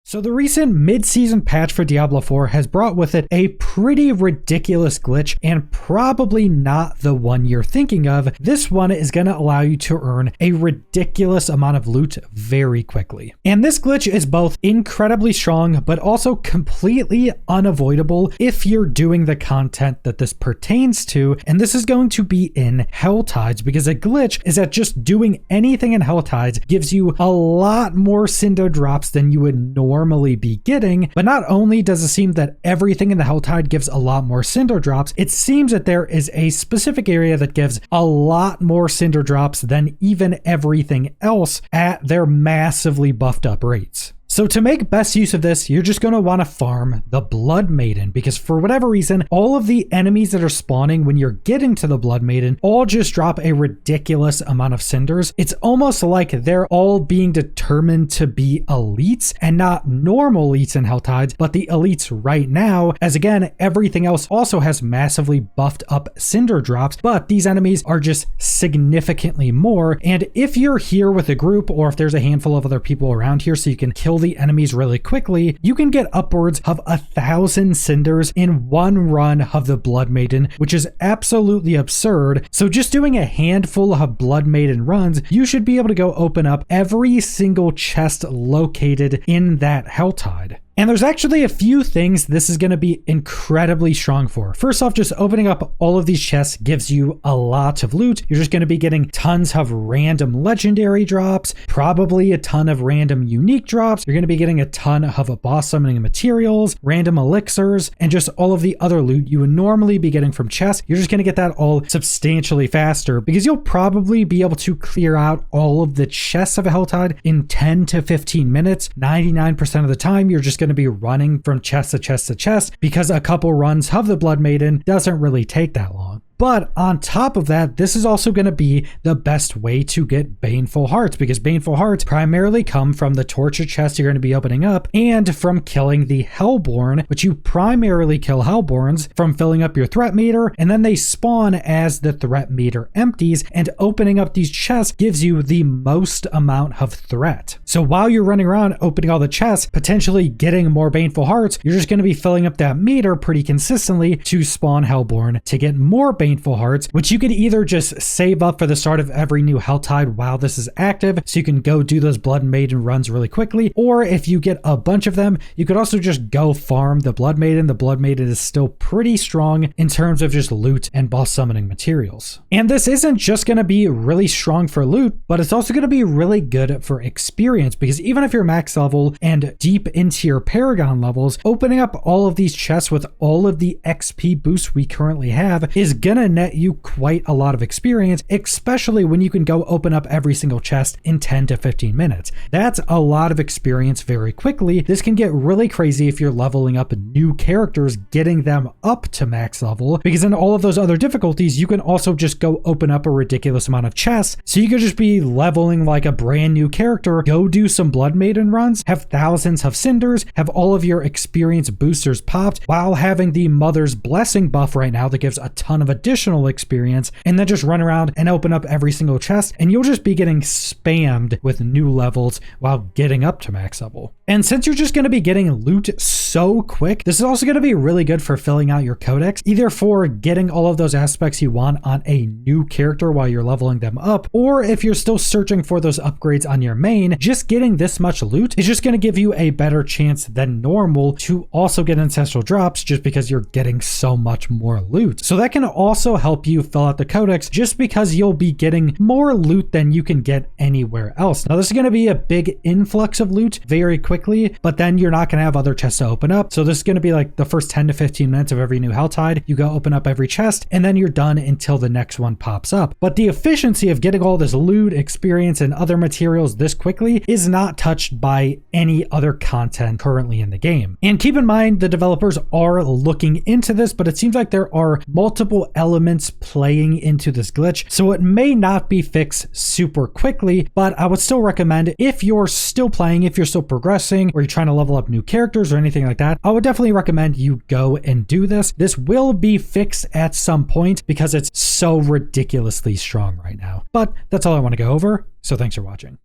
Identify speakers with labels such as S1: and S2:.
S1: So the recent mid-season patch for Diablo 4 has brought with it a pretty ridiculous glitch, and probably not the one you're thinking of. This one is going to allow you to earn a ridiculous amount of loot very quickly. And this glitch is both incredibly strong, but also completely unavoidable if you're doing the content that this pertains to. And this is going to be in Helltides, because a glitch is that just doing anything in Helltides gives you a lot more Cinder drops than you would normally be getting. But not only does it seem that everything in the Helltide gives a lot more Cinder drops, it seems that there is a specific area that gives a lot more Cinder drops than even everything else at their massively buffed up rates. So to make best use of this, you're just going to want to farm the Blood Maiden, because for whatever reason, all of the enemies that are spawning when you're getting to the Blood Maiden all just drop a ridiculous amount of cinders. It's almost like they're all being determined to be elites and not normal elites in Helltides, but the elites right now, as again, everything else also has massively buffed up cinder drops, but these enemies are just significantly more. And if you're here with a group, or if there's a handful of other people around here so you can kill the enemies really quickly, you can get upwards of 1,000 cinders in one run of the Blood Maiden, which is absolutely absurd. So just doing a handful of Blood Maiden runs, you should be able to go open up every single chest located in that Helltide. And there's actually a few things this is going to be incredibly strong for. First off, just opening up all of these chests gives you a lot of loot. You're just going to be getting tons of random legendary drops, probably a ton of random unique drops. You're going to be getting a ton of boss summoning materials, random elixirs, and just all of the other loot you would normally be getting from chests. You're just going to get that all substantially faster, because you'll probably be able to clear out all of the chests of a Helltide in 10 to 15 minutes. 99% of the time, you're just going to be running from chest to chest to chest, because a couple runs of the Blood Maiden doesn't really take that long. But on top of that, this is also going to be the best way to get Baneful Hearts, because Baneful Hearts primarily come from the torture chest you're going to be opening up and from killing the Hellborn, which you primarily kill Hellborns from filling up your threat meter, and then they spawn as the threat meter empties, and opening up these chests gives you the most amount of threat. So while you're running around opening all the chests, potentially getting more Baneful Hearts, you're just going to be filling up that meter pretty consistently to spawn Hellborn to get more Baneful Hearts, which you could either just save up for the start of every new Helltide while this is active, so you can go do those Blood Maiden runs really quickly, or if you get a bunch of them, you could also just go farm the Blood Maiden. The Blood Maiden is still pretty strong in terms of just loot and boss summoning materials. And this isn't just going to be really strong for loot, but it's also going to be really good for experience, because even if you're max level and deep into your Paragon levels, opening up all of these chests with all of the XP boosts we currently have is gonna net you quite a lot of experience, especially when you can go open up every single chest in 10 to 15 minutes. That's a lot of experience very quickly. This can get really crazy if you're leveling up new characters, getting them up to max level, because in all of those other difficulties, you can also just go open up a ridiculous amount of chests. So you could just be leveling like a brand new character, go do some Blood Maiden runs, have thousands of cinders, have all of your experience boosters popped, while having the Mother's Blessing buff right now that gives a ton of additional experience, and then just run around and open up every single chest, and you'll just be getting spammed with new levels while getting up to max level. And since you're just going to be getting loot so quick, this is also going to be really good for filling out your codex, either for getting all of those aspects you want on a new character while you're leveling them up, or if you're still searching for those upgrades on your main, just getting this much loot is just going to give you a better chance than normal to also get ancestral drops, just because you're getting so much more loot. So that can also help you fill out the codex, just because you'll be getting more loot than you can get anywhere else. Now, this is going to be a big influx of loot very quickly, but then you're not going to have other chests to open up. So this is going to be like the first 10 to 15 minutes of every new Helltide. You go open up every chest, and then you're done until the next one pops up. But the efficiency of getting all this loot, experience, and other materials this quickly is not touched by any other content currently in the game. And keep in mind, the developers are looking into this, but it seems like there are multiple elements playing into this glitch, so it may not be fixed super quickly, but I would still recommend, if you're still playing, if you're still progressing, or you're trying to level up new characters or anything like that, I would definitely recommend you go and do this. This will be fixed at some point, because it's so ridiculously strong right now. But that's all I want to go over, so thanks for watching.